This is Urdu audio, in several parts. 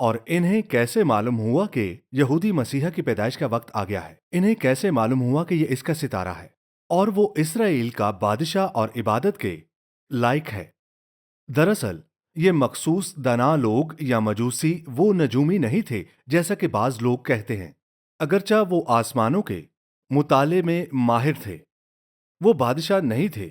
اور انہیں کیسے معلوم ہوا کہ یہودی مسیحا کی پیدائش کا وقت آ گیا ہے؟ انہیں کیسے معلوم ہوا کہ یہ اس کا ستارہ ہے اور وہ اسرائیل کا بادشاہ اور عبادت کے لائق ہے؟ دراصل یہ مخصوص دنا لوگ یا مجوسی وہ نجومی نہیں تھے جیسا کہ بعض لوگ کہتے ہیں۔ اگرچہ وہ آسمانوں کے مطالعے میں ماہر تھے، وہ بادشاہ نہیں تھے،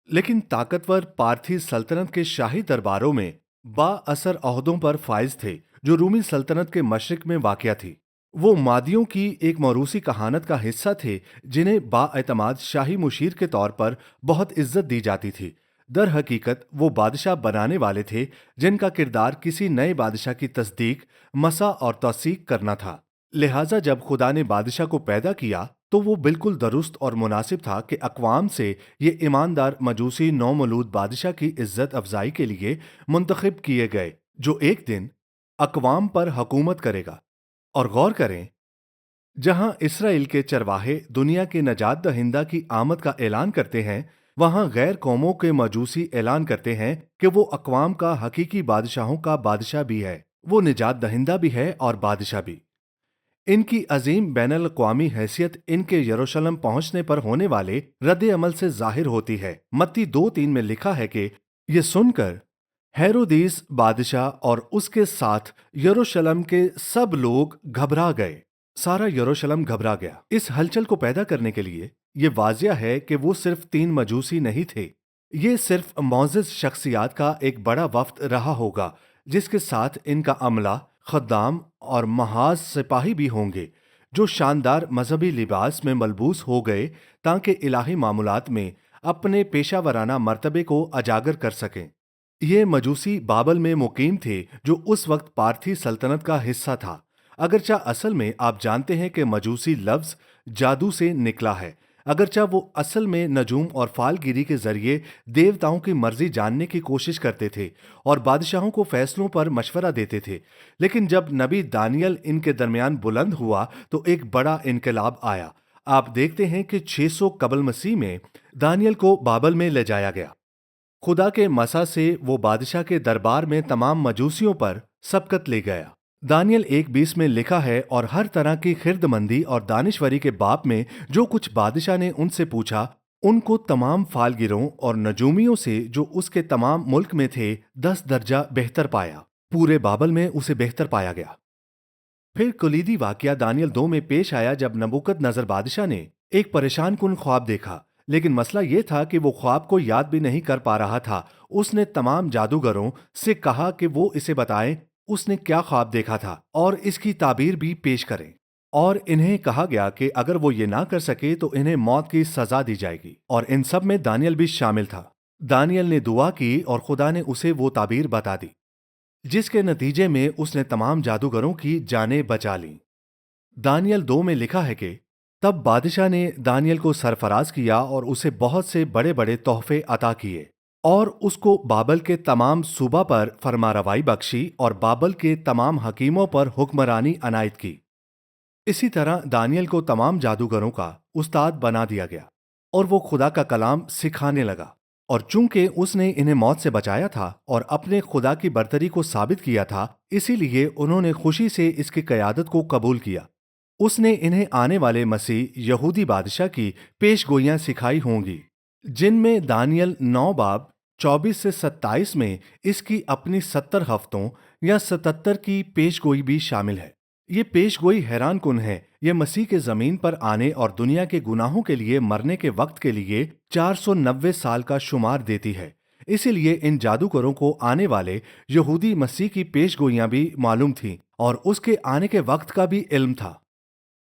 لیکن طاقتور پارتھی سلطنت کے شاہی درباروں میں با اثر عہدوں پر فائز تھے جو رومی سلطنت کے مشرق میں واقع تھی۔ وہ مادیوں کی ایک موروثی کہانت کا حصہ تھے جنہیں با اعتماد شاہی مشیر کے طور پر بہت عزت دی جاتی تھی۔ در حقیقت وہ بادشاہ بنانے والے تھے جن کا کردار کسی نئے بادشاہ کی تصدیق، مسح اور توثیق کرنا تھا۔ لہٰذا جب خدا نے بادشاہ کو پیدا کیا تو وہ بالکل درست اور مناسب تھا کہ اقوام سے یہ ایماندار مجوسی نومولود بادشاہ کی عزت افزائی کے لیے منتخب کیے گئے جو ایک دن اقوام پر حکومت کرے گا۔ اور غور کریں، جہاں اسرائیل کے چرواہے دنیا کے نجات دہندہ کی آمد کا اعلان کرتے ہیں، وہاں غیر قوموں کے مجوسی اعلان کرتے ہیں کہ وہ اقوام کا حقیقی بادشاہوں کا بادشاہ بھی ہے، وہ نجات دہندہ بھی ہے اور بادشاہ بھی۔ ان کی عظیم بین الاقوامی حیثیت ان کے یروشلم پہنچنے پر ہونے والے رد عمل سے ظاہر ہوتی ہے۔ متی 2:3 میں لکھا ہے کہ یہ سن کر ہیرودیس بادشاہ اور اس کے ساتھ یروشلم کے سب لوگ گھبرا گئے۔ سارا یروشلم گھبرا گیا۔ اس ہلچل کو پیدا کرنے کے لیے یہ واضح ہے کہ وہ صرف 3 مجوسی نہیں تھے، یہ صرف معزز شخصیات کا ایک بڑا وفد رہا ہوگا جس کے ساتھ ان کا عملہ، خدام اور محاذ سپاہی بھی ہوں گے جو شاندار مذہبی لباس میں ملبوس ہو گئے تاکہ الہی معاملات میں اپنے پیشہ ورانہ مرتبے کو اجاگر کر سکیں۔ یہ مجوسی بابل میں مقیم تھے جو اس وقت پارتھی سلطنت کا حصہ تھا، اگرچہ اصل میں آپ جانتے ہیں کہ مجوسی لفظ جادو سے نکلا ہے، اگرچہ وہ اصل میں نجوم اور فال گیری کے ذریعے دیوتاؤں کی مرضی جاننے کی کوشش کرتے تھے اور بادشاہوں کو فیصلوں پر مشورہ دیتے تھے، لیکن جب نبی دانیل ان کے درمیان بلند ہوا تو ایک بڑا انقلاب آیا۔ آپ دیکھتے ہیں کہ 600 قبل مسیح میں دانیل کو بابل میں لے جایا گیا۔ خدا کے مسا سے وہ بادشاہ کے دربار میں تمام مجوسیوں پر سبقت لے گیا۔ دانیل 1:20 میں لکھا ہے، اور ہر طرح کی خرد مندی اور دانشوری کے باب میں جو کچھ بادشاہ نے ان سے پوچھا، ان کو تمام فالگیروں اور نجومیوں سے جو اس کے تمام ملک میں تھے 10 درجہ بہتر پایا۔ پورے بابل میں اسے بہتر پایا گیا۔ پھر کلیدی واقعہ دانیل 2 میں پیش آیا جب نبوکد نظر بادشاہ نے ایک پریشان کن خواب دیکھا، لیکن مسئلہ یہ تھا کہ وہ خواب کو یاد بھی نہیں کر پا رہا تھا۔ اس نے تمام جادوگروں سے کہا کہ وہ اسے بتائیں اس نے کیا خواب دیکھا تھا اور اس کی تعبیر بھی پیش کریں، اور انہیں کہا گیا کہ اگر وہ یہ نہ کر سکے تو انہیں موت کی سزا دی جائے گی، اور ان سب میں دانیل بھی شامل تھا۔ دانیل نے دعا کی اور خدا نے اسے وہ تعبیر بتا دی، جس کے نتیجے میں اس نے تمام جادوگروں کی جانیں بچا لیں۔ دانیل 2 میں لکھا ہے کہ تب بادشاہ نے دانیل کو سرفراز کیا اور اسے بہت سے بڑے بڑے تحفے عطا کیے، اور اس کو بابل کے تمام صوبہ پر فرمانروائی بخشی اور بابل کے تمام حکیموں پر حکمرانی عنایت کی۔ اسی طرح دانیل کو تمام جادوگروں کا استاد بنا دیا گیا اور وہ خدا کا کلام سکھانے لگا، اور چونکہ اس نے انہیں موت سے بچایا تھا اور اپنے خدا کی برتری کو ثابت کیا تھا، اسی لیے انہوں نے خوشی سے اس کی قیادت کو قبول کیا۔ اس نے انہیں آنے والے مسیح یہودی بادشاہ کی پیش گوئیاں سکھائی ہوں گی، جن میں دانیل 9 باب 24 سے 27 میں اس کی اپنی 70 ہفتوں یا 77 کی پیش گوئی بھی شامل ہے۔ یہ پیش گوئی حیران کن ہے۔ یہ مسیح کے زمین پر آنے اور دنیا کے گناہوں کے لیے مرنے کے وقت کے لیے 490 سال کا شمار دیتی ہے۔ اسی لیے ان جادوگروں کو آنے والے یہودی مسیح کی پیش گوئیاں بھی معلوم تھیں اور اس کے آنے کے وقت کا بھی علم تھا۔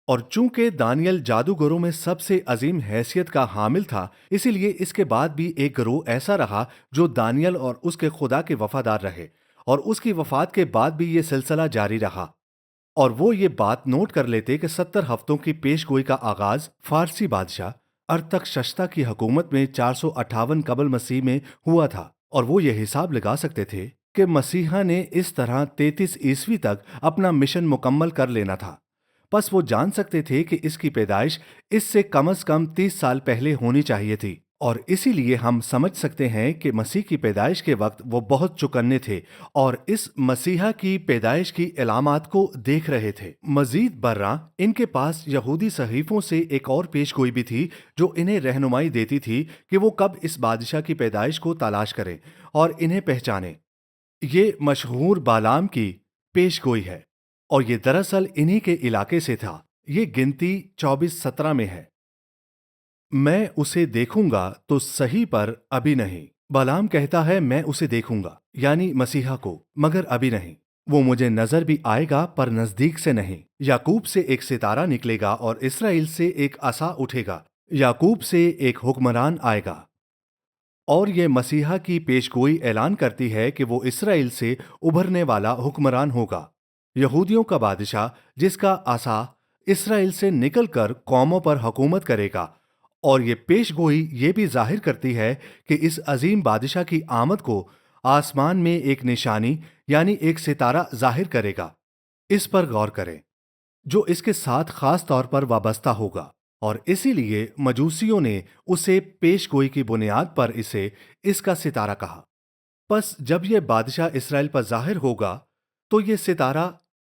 اور چونکہ دانیل جادوگروں میں سب سے عظیم حیثیت کا حامل تھا، اسی لیے اس کے بعد بھی ایک گروہ ایسا رہا جو دانیل اور اس کے خدا کے وفادار رہے، اور اس کی وفات کے بعد بھی یہ سلسلہ جاری رہا، اور وہ یہ بات نوٹ کر لیتے کہ 70 ہفتوں کی پیش گوئی کا آغاز فارسی بادشاہ ارتخشستہ کی حکومت میں 458 قبل مسیح میں ہوا تھا، اور وہ یہ حساب لگا سکتے تھے کہ مسیحا نے اس طرح 33 عیسوی تک اپنا مشن مکمل کر لینا تھا۔ پس وہ جان سکتے تھے کہ اس کی پیدائش اس سے کم از کم 30 سال پہلے ہونی چاہیے تھی، اور اسی لیے ہم سمجھ سکتے ہیں کہ مسیح کی پیدائش کے وقت وہ بہت چوکنے تھے اور اس مسیحا کی پیدائش کی علامات کو دیکھ رہے تھے۔ مزید برآں ان کے پاس یہودی صحیفوں سے ایک اور پیش گوئی بھی تھی جو انہیں رہنمائی دیتی تھی کہ وہ کب اس بادشاہ کی پیدائش کو تلاش کریں اور انہیں پہچانیں۔ یہ مشہور بالام کی پیش گوئی ہے اور یہ دراصل انہی کے علاقے سے تھا۔ یہ گنتی 24:17 میں ہے۔ میں اسے دیکھوں گا تو صحیح پر ابھی نہیں۔ بالام کہتا ہے میں اسے دیکھوں گا، یعنی مسیحا کو، مگر ابھی نہیں۔ وہ مجھے نظر بھی آئے گا پر نزدیک سے نہیں۔ یعقوب سے ایک ستارہ نکلے گا اور اسرائیل سے ایک عصا اٹھے گا۔ یعقوب سے ایک حکمران آئے گا۔ اور یہ مسیحا کی پیشگوئی اعلان کرتی ہے کہ وہ اسرائیل سے ابھرنے والا حکمران ہوگا، یہودیوں کا بادشاہ جس کا عصا اسرائیل سے نکل کر قوموں پر حکومت کرے گا۔ اور یہ پیش گوئی یہ بھی ظاہر کرتی ہے کہ اس عظیم بادشاہ کی آمد کو آسمان میں ایک نشانی یعنی ایک ستارہ ظاہر کرے گا۔ اس پر غور کریں، جو اس کے ساتھ خاص طور پر وابستہ ہوگا، اور اسی لیے مجوسیوں نے اسے پیش گوئی کی بنیاد پر اسے اس کا ستارہ کہا۔ پس جب یہ بادشاہ اسرائیل پر ظاہر ہوگا تو یہ ستارہ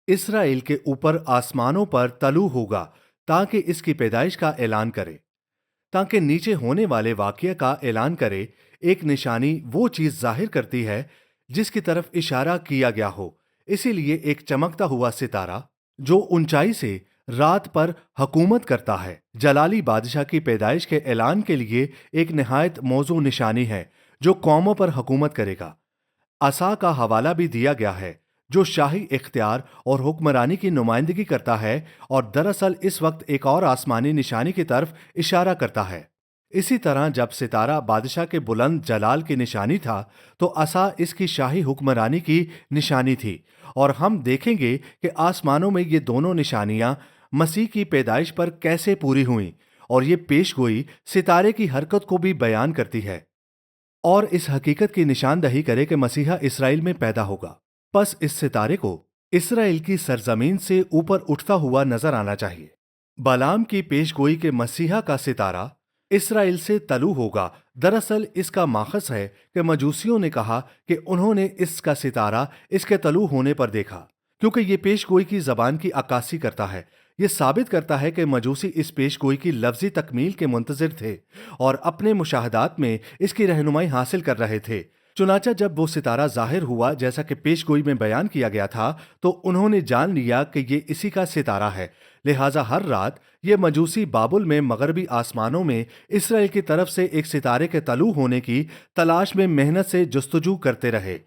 اسرائیل کے اوپر آسمانوں پر طلوع ہوگا تاکہ اس کی پیدائش کا اعلان کرے، تاکہ نیچے ہونے والے واقعہ کا اعلان کرے۔ ایک نشانی وہ چیز ظاہر کرتی ہے جس کی طرف اشارہ کیا گیا ہو، اسی لیے ایک چمکتا ہوا ستارہ جو اونچائی سے رات پر حکومت کرتا ہے، جلالی بادشاہ کی پیدائش کے اعلان کے لیے ایک نہایت موزوں نشانی ہے جو قوموں پر حکومت کرے گا۔ عصا کا حوالہ بھی دیا گیا ہے جو شاہی اختیار اور حکمرانی کی نمائندگی کرتا ہے اور دراصل اس وقت ایک اور آسمانی نشانی کی طرف اشارہ کرتا ہے۔ اسی طرح جب ستارہ بادشاہ کے بلند جلال کی نشانی تھا تو عصا اس کی شاہی حکمرانی کی نشانی تھی، اور ہم دیکھیں گے کہ آسمانوں میں یہ دونوں نشانیاں مسیح کی پیدائش پر کیسے پوری ہوئیں، اور یہ پیش گوئی ستارے کی حرکت کو بھی بیان کرتی ہے اور اس حقیقت کی نشاندہی کرے کہ مسیحا اسرائیل میں پیدا ہوگا۔ پس اس ستارے کو اسرائیل کی سرزمین سے اوپر اٹھتا ہوا نظر آنا چاہیے۔ بالام کی پیش گوئی کے مسیحا کا ستارہ اسرائیل سے طلوع ہوگا دراصل اس کا ماخذ ہے کہ مجوسیوں نے کہا کہ انہوں نے اس کا ستارہ اس کے طلوع ہونے پر دیکھا، کیونکہ یہ پیش گوئی کی زبان کی عکاسی کرتا ہے۔ یہ ثابت کرتا ہے کہ مجوسی اس پیش گوئی کی لفظی تکمیل کے منتظر تھے اور اپنے مشاہدات میں اس کی رہنمائی حاصل کر رہے تھے۔ چنانچہ جب وہ ستارہ ظاہر ہوا جیسا کہ پیش گوئی میں بیان کیا گیا تھا تو انہوں نے جان لیا کہ یہ اسی کا ستارہ ہے، لہٰذا ہر رات یہ مجوسی بابل میں مغربی آسمانوں میں اسرائیل کی طرف سے ایک ستارے کے طلوع ہونے کی تلاش میں محنت سے جستجو کرتے رہے۔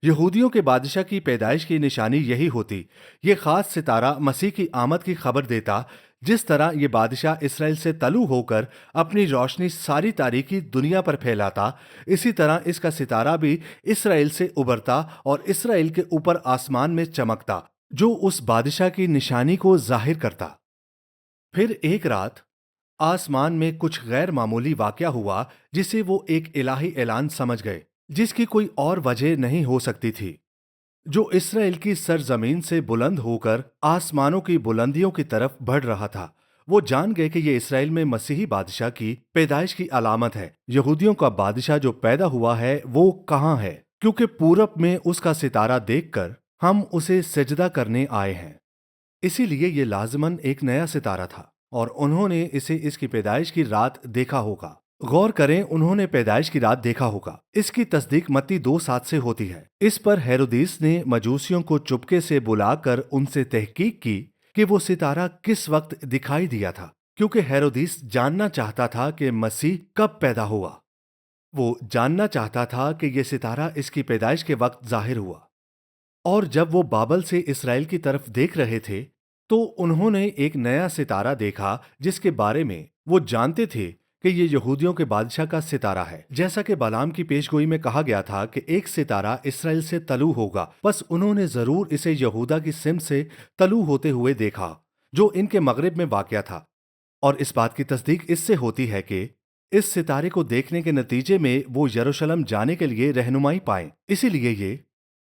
یہودیوں کے بادشاہ کی پیدائش کی نشانی یہی ہوتی۔ یہ خاص ستارہ مسیح کی آمد کی خبر دیتا۔ جس طرح یہ بادشاہ اسرائیل سے طلوع ہو کر اپنی روشنی ساری تاریکی دنیا پر پھیلاتا، اسی طرح اس کا ستارہ بھی اسرائیل سے ابھرتا اور اسرائیل کے اوپر آسمان میں چمکتا، جو اس بادشاہ کی نشانی کو ظاہر کرتا۔ پھر ایک رات آسمان میں کچھ غیر معمولی واقعہ ہوا جسے وہ ایک الہی اعلان سمجھ گئے، جس کی کوئی اور وجہ نہیں ہو سکتی تھی، جو اسرائیل کی سرزمین سے بلند ہو کر آسمانوں کی بلندیوں کی طرف بڑھ رہا تھا۔ وہ جان گئے کہ یہ اسرائیل میں مسیحی بادشاہ کی پیدائش کی علامت ہے۔ یہودیوں کا بادشاہ جو پیدا ہوا ہے وہ کہاں ہے؟ کیونکہ پورب میں اس کا ستارہ دیکھ کر ہم اسے سجدہ کرنے آئے ہیں۔ اسی لیے یہ لازماً ایک نیا ستارہ تھا اور انہوں نے اسے اس کی پیدائش کی رات دیکھا ہوگا۔ غور کریں، انہوں نے پیدائش کی رات دیکھا ہوگا۔ اس کی تصدیق متی 2:7 سے ہوتی ہے۔ اس پر ہیرودیس نے مجوسیوں کو چپکے سے بلا کر ان سے تحقیق کی کہ وہ ستارہ کس وقت دکھائی دیا تھا، کیونکہ ہیرودیس جاننا چاہتا تھا کہ مسیح کب پیدا ہوا۔ وہ جاننا چاہتا تھا کہ یہ ستارہ اس کی پیدائش کے وقت ظاہر ہوا، اور جب وہ بابل سے اسرائیل کی طرف دیکھ رہے تھے تو انہوں نے ایک نیا ستارہ دیکھا جس کے بارے میں وہ جانتے تھے کہ یہ یہودیوں کے بادشاہ کا ستارہ ہے۔ جیسا کہ بالام کی پیش گوئی میں کہا گیا تھا کہ ایک ستارہ اسرائیل سے طلوع ہوگا، پس انہوں نے ضرور اسے یہودا کی سمت سے طلوع ہوتے ہوئے دیکھا جو ان کے مغرب میں واقع تھا، اور اس بات کی تصدیق اس سے ہوتی ہے کہ اس ستارے کو دیکھنے کے نتیجے میں وہ یروشلم جانے کے لیے رہنمائی پائیں۔ اسی لیے یہ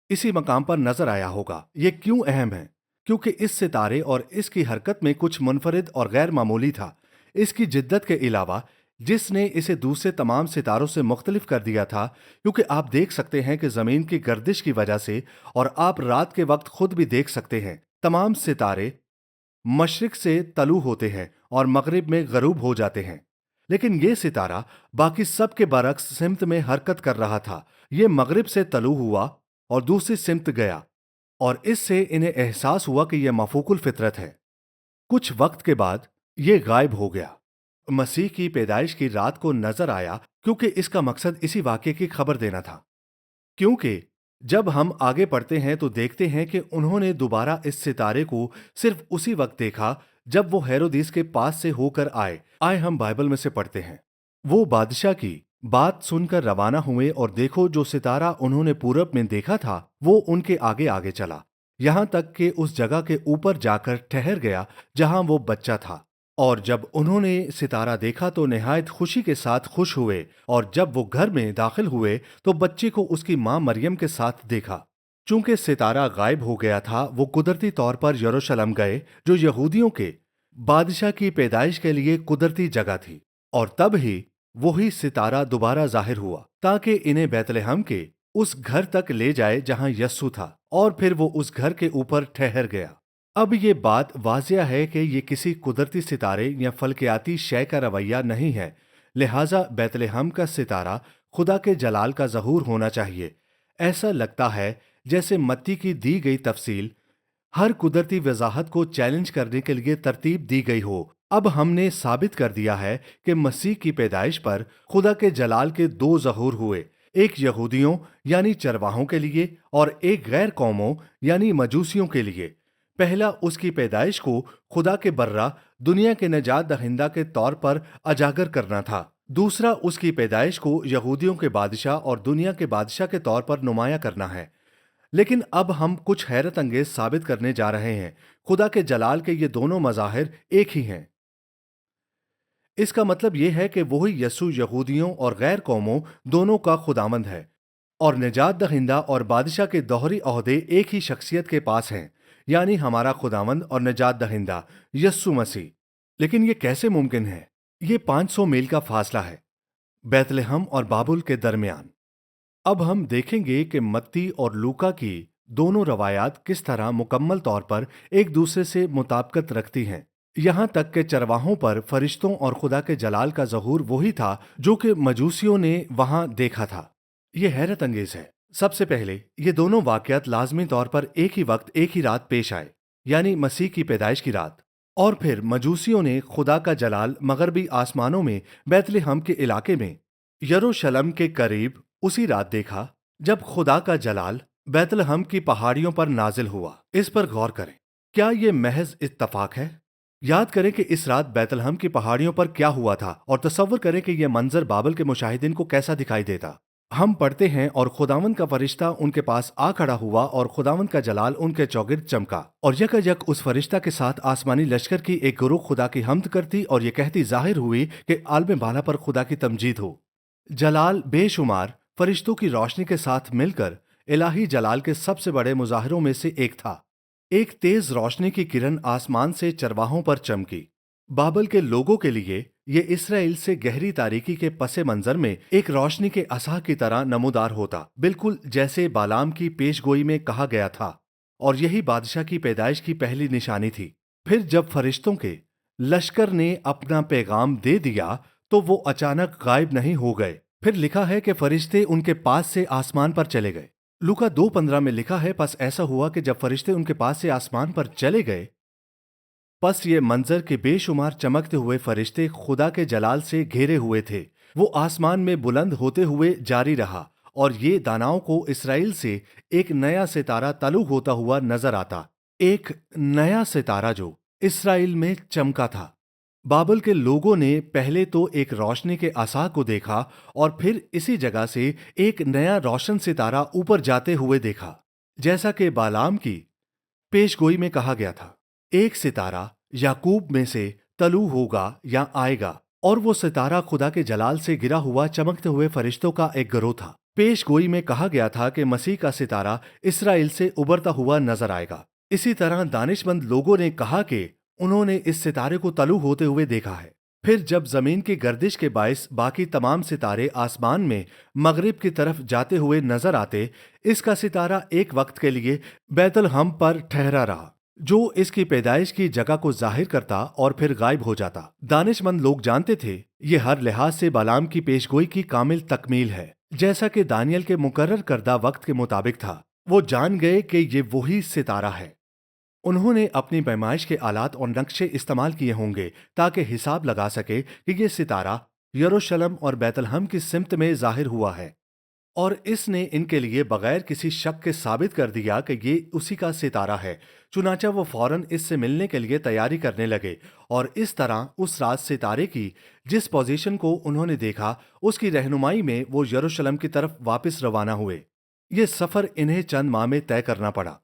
اسی مقام پر نظر آیا ہوگا۔ یہ کیوں اہم ہے؟ کیونکہ اس ستارے اور اس کی حرکت میں کچھ منفرد اور غیر معمولی تھا۔ اس کی جدت کے علاوہ جس نے اسے دوسرے تمام ستاروں سے مختلف کر دیا تھا، کیونکہ آپ دیکھ سکتے ہیں کہ زمین کی گردش کی وجہ سے، اور آپ رات کے وقت خود بھی دیکھ سکتے ہیں، تمام ستارے مشرق سے طلوع ہوتے ہیں اور مغرب میں غروب ہو جاتے ہیں۔ لیکن یہ ستارہ باقی سب کے برعکس سمت میں حرکت کر رہا تھا۔ یہ مغرب سے طلوع ہوا اور دوسری سمت گیا، اور اس سے انہیں احساس ہوا کہ یہ مفوق الفطرت ہے۔ کچھ وقت کے بعد یہ غائب ہو گیا۔ مسیح کی پیدائش کی رات کو نظر آیا، کیونکہ اس کا مقصد اسی واقعے کی خبر دینا تھا۔ کیونکہ جب ہم آگے پڑھتے ہیں تو دیکھتے ہیں کہ انہوں نے دوبارہ اس ستارے کو صرف اسی وقت دیکھا جب وہ ہیرودیس کے پاس سے ہو کر آئے ہم بائبل میں سے پڑھتے ہیں۔ وہ بادشاہ کی بات سن کر روانہ ہوئے، اور دیکھو جو ستارہ انہوں نے پورب میں دیکھا تھا وہ ان کے آگے آگے چلا، یہاں تک کہ اس جگہ کے اوپر جا کر ٹھہر گیا جہاں وہ بچہ تھا۔ اور جب انہوں نے ستارہ دیکھا تو نہایت خوشی کے ساتھ خوش ہوئے، اور جب وہ گھر میں داخل ہوئے تو بچے کو اس کی ماں مریم کے ساتھ دیکھا۔ چونکہ ستارہ غائب ہو گیا تھا، وہ قدرتی طور پر یروشلم گئے، جو یہودیوں کے بادشاہ کی پیدائش کے لیے قدرتی جگہ تھی، اور تب ہی وہی ستارہ دوبارہ ظاہر ہوا تاکہ انہیں بیت لحم کے اس گھر تک لے جائے جہاں یسوع تھا، اور پھر وہ اس گھر کے اوپر ٹھہر گیا۔ اب یہ بات واضح ہے کہ یہ کسی قدرتی ستارے یا فلکیاتی شے کا رویہ نہیں ہے، لہٰذا بیت لحم کا ستارہ خدا کے جلال کا ظہور ہونا چاہیے۔ ایسا لگتا ہے جیسے متی کی دی گئی تفصیل ہر قدرتی وضاحت کو چیلنج کرنے کے لیے ترتیب دی گئی ہو۔ اب ہم نے ثابت کر دیا ہے کہ مسیح کی پیدائش پر خدا کے جلال کے دو ظہور ہوئے، ایک یہودیوں یعنی چرواہوں کے لیے، اور ایک غیر قوموں یعنی مجوسیوں کے لیے۔ پہلا اس کی پیدائش کو خدا کے برہ دنیا کے نجات دہندہ کے طور پر اجاگر کرنا تھا، دوسرا اس کی پیدائش کو یہودیوں کے بادشاہ اور دنیا کے بادشاہ کے طور پر نمایاں کرنا ہے۔ لیکن اب ہم کچھ حیرت انگیز ثابت کرنے جا رہے ہیں۔ خدا کے جلال کے یہ دونوں مظاہر ایک ہی ہیں۔ اس کا مطلب یہ ہے کہ وہی یسوع یہودیوں اور غیر قوموں دونوں کا خداوند ہے، اور نجات دہندہ اور بادشاہ کے دوہری عہدے ایک ہی شخصیت کے پاس ہیں، یعنی ہمارا خداوند اور نجات دہندہ یسوع مسیح۔ لیکن یہ کیسے ممکن ہے؟ یہ 500 میل کا فاصلہ ہے بیت لحم اور بابل کے درمیان۔ اب ہم دیکھیں گے کہ متی اور لوکا کی دونوں روایات کس طرح مکمل طور پر ایک دوسرے سے مطابقت رکھتی ہیں، یہاں تک کہ چرواہوں پر فرشتوں اور خدا کے جلال کا ظہور وہی تھا جو کہ مجوسیوں نے وہاں دیکھا تھا۔ یہ حیرت انگیز ہے۔ سب سے پہلے یہ دونوں واقعات لازمی طور پر ایک ہی وقت ایک ہی رات پیش آئے، یعنی مسیح کی پیدائش کی رات، اور پھر مجوسیوں نے خدا کا جلال مغربی آسمانوں میں بیت لحم کے علاقے میں یروشلم کے قریب اسی رات دیکھا جب خدا کا جلال بیت لحم کی پہاڑیوں پر نازل ہوا۔ اس پر غور کریں، کیا یہ محض اتفاق ہے؟ یاد کریں کہ اس رات بیت لحم کی پہاڑیوں پر کیا ہوا تھا، اور تصور کریں کہ یہ منظر بابل کے مشاہدین کو کیسا دکھائی دیتا۔ ہم پڑھتے ہیں، اور خداوند کا فرشتہ ان کے پاس آ کھڑا ہوا، اور خداوند کا جلال ان کے چوگرد چمکا، اور یکایک اس فرشتہ کے ساتھ آسمانی لشکر کی ایک گروہ خدا کی حمد کرتی اور یہ کہتی ظاہر ہوئی کہ عالم بالا پر خدا کی تمجید ہو۔ جلال بے شمار فرشتوں کی روشنی کے ساتھ مل کر الہی جلال کے سب سے بڑے مظاہروں میں سے ایک تھا۔ ایک تیز روشنی کی کرن آسمان سے چرواہوں پر چمکی۔ بابل کے لوگوں کے لیے یہ اسرائیل سے گہری تاریکی کے پس منظر میں ایک روشنی کے عصا کی طرح نمودار ہوتا، بالکل جیسے بالام کی پیش گوئی میں کہا گیا تھا، اور یہی بادشاہ کی پیدائش کی پہلی نشانی تھی۔ پھر جب فرشتوں کے لشکر نے اپنا پیغام دے دیا تو وہ اچانک غائب نہیں ہو گئے۔ پھر لکھا ہے کہ فرشتے ان کے پاس سے آسمان پر چلے گئے۔ لوکا 2:15 میں لکھا ہے، پس ایسا ہوا کہ جب فرشتے ان کے پاس سے آسمان پر چلے گئے، پس یہ منظر کے بے شمار چمکتے ہوئے فرشتے خدا کے جلال سے گھیرے ہوئے تھے۔ وہ آسمان میں بلند ہوتے ہوئے جاری رہا، اور یہ داناؤں کو اسرائیل سے ایک نیا ستارہ طلوع ہوتا ہوا نظر آتا، ایک نیا ستارہ جو اسرائیل میں چمکا تھا۔ بابل کے لوگوں نے پہلے تو ایک روشنی کے عصا کو دیکھا، اور پھر اسی جگہ سے ایک نیا روشن ستارہ اوپر جاتے ہوئے دیکھا، جیسا کہ بالام کی پیش گوئی میں کہا گیا تھا۔ ایک ستارہ یعقوب میں سے طلوع ہوگا یا آئے گا، اور وہ ستارہ خدا کے جلال سے گرا ہوا چمکتے ہوئے فرشتوں کا ایک گروہ تھا۔ پیش گوئی میں کہا گیا تھا کہ مسیح کا ستارہ اسرائیل سے ابھرتا ہوا نظر آئے گا۔ اسی طرح دانشمند لوگوں نے کہا کہ انہوں نے اس ستارے کو طلوع ہوتے ہوئے دیکھا ہے۔ پھر جب زمین کی گردش کے باعث باقی تمام ستارے آسمان میں مغرب کی طرف جاتے ہوئے نظر آتے، اس کا ستارہ ایک وقت کے لیے بیت الحم پر ٹھہرا رہا، جو اس کی پیدائش کی جگہ کو ظاہر کرتا اور پھر غائب ہو جاتا۔ دانش مند لوگ جانتے تھے یہ ہر لحاظ سے بالام کی پیشگوئی کی کامل تکمیل ہے، جیسا کہ دانیل کے مقرر کردہ وقت کے مطابق تھا۔ وہ جان گئے کہ یہ وہی ستارہ ہے۔ انہوں نے اپنی پیمائش کے آلات اور نقشے استعمال کیے ہوں گے تاکہ حساب لگا سکے کہ یہ ستارہ یروشلم اور بیت الحم کی سمت میں ظاہر ہوا ہے، اور اس نے ان کے لیے بغیر کسی شک کے ثابت کر دیا کہ یہ اسی کا ستارہ ہے۔ چنانچہ وہ فوراً اس سے ملنے کے لیے تیاری کرنے لگے، اور اس طرح اس رات ستارے کی جس پوزیشن کو انہوں نے دیکھا، اس کی رہنمائی میں وہ یروشلم کی طرف واپس روانہ ہوئے۔ یہ سفر انہیں چند ماہ میں طے کرنا پڑا۔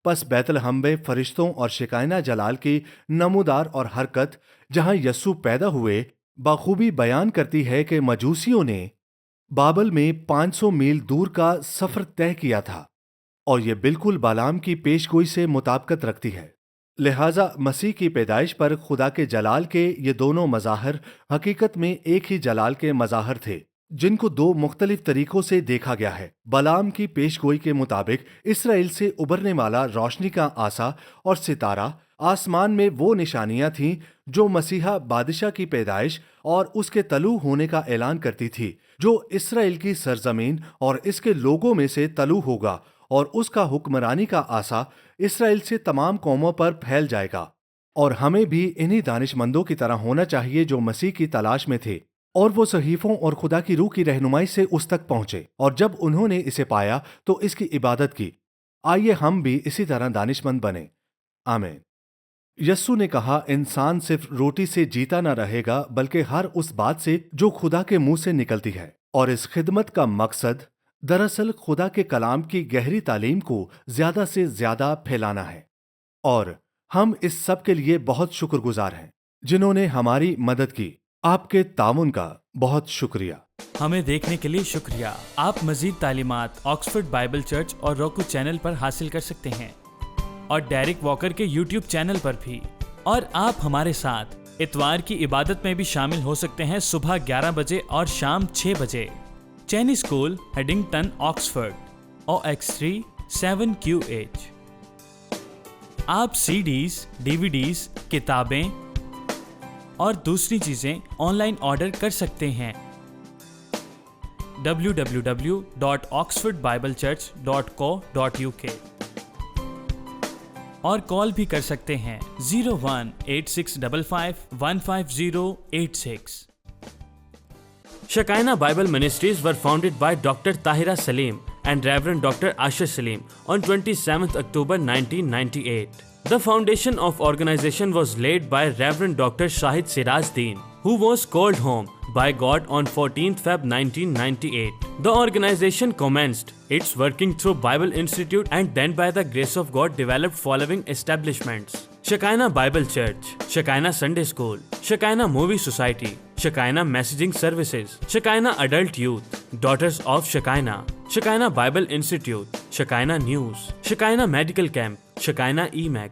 پس بیت الحم میں فرشتوں اور شکائنہ جلال کی نمودار اور حرکت، جہاں یسوع پیدا ہوئے، بخوبی بیان کرتی ہے کہ مجوسیوں نے بابل میں 500 میل دور کا سفر طے کیا تھا، اور یہ بالکل بالام کی پیشگوئی سے مطابقت رکھتی ہے۔ لہٰذا مسیح کی پیدائش پر خدا کے جلال کے یہ دونوں مظاہر حقیقت میں ایک ہی جلال کے مظاہر تھے، جن کو دو مختلف طریقوں سے دیکھا گیا ہے۔ بالام کی پیشگوئی کے مطابق اسرائیل سے ابھرنے والا روشنی کا عصا اور ستارہ آسمان میں وہ نشانیاں تھیں جو مسیحا بادشاہ کی پیدائش اور اس کے طلوع ہونے کا اعلان کرتی تھی، جو اسرائیل کی سرزمین اور اس کے لوگوں میں سے طلوع ہوگا، اور اس کا حکمرانی کا عصا اسرائیل سے تمام قوموں پر پھیل جائے گا۔ اور ہمیں بھی انہی دانش مندوں کی طرح ہونا چاہیے جو مسیح کی تلاش میں تھے، اور وہ صحیفوں اور خدا کی روح کی رہنمائی سے اس تک پہنچے، اور جب انہوں نے اسے پایا تو اس کی عبادت کی۔ آئیے ہم بھی اسی طرح دانش مند بنیں۔ آمین۔ یسوع نے کہا، انسان صرف روٹی سے جیتا نہ رہے گا بلکہ ہر اس بات سے جو خدا کے منہ سے نکلتی ہے۔ اور اس خدمت کا مقصد دراصل خدا کے کلام کی گہری تعلیم کو زیادہ سے زیادہ پھیلانا ہے، اور ہم اس سب کے لیے بہت شکر گزار ہیں جنہوں نے ہماری مدد کی۔ آپ کے تعاون کا بہت شکریہ۔ ہمیں دیکھنے کے لیے شکریہ۔ آپ مزید تعلیمات آکسفورڈ بائبل چرچ اور روکو چینل پر حاصل کر سکتے ہیں، اور ڈیرک واکر کے یوٹیوب چینل پر بھی۔ اور آپ ہمارے ساتھ اتوار کی عبادت میں بھی شامل ہو سکتے ہیں، صبح 11 بجے اور شام 6 بجے۔ چینی اسکول، ہیڈنگٹن، آکسفورڈ، OX3 7QH۔ آپ CDs، DVDs، کتابیں اور دوسری چیزیں آن لائن آرڈر کر سکتے ہیں۔ www.oxfordbiblechurch.co.uk اور کال بھی کر سکتے ہیں 018655 15086۔ Shekinah Bible Ministries were founded by Dr. Tahira Salim and Reverend Dr. Asher Salim on 27th October 1998. The foundation of organization was laid by Reverend Dr. Shahid Siraj Deen, who was called home by God on 14th Feb 1998. The organization commenced its working through Bible Institute and then by the grace of God developed following establishments: Shekinah Bible Church, Shekinah Sunday School, Shekinah Movie Society, Shekinah Messaging Services, Shekinah Adult Youth, Daughters of Shekinah, Shekinah Bible Institute, Shekinah News, Shekinah Medical Camp, Shekinah EMAC.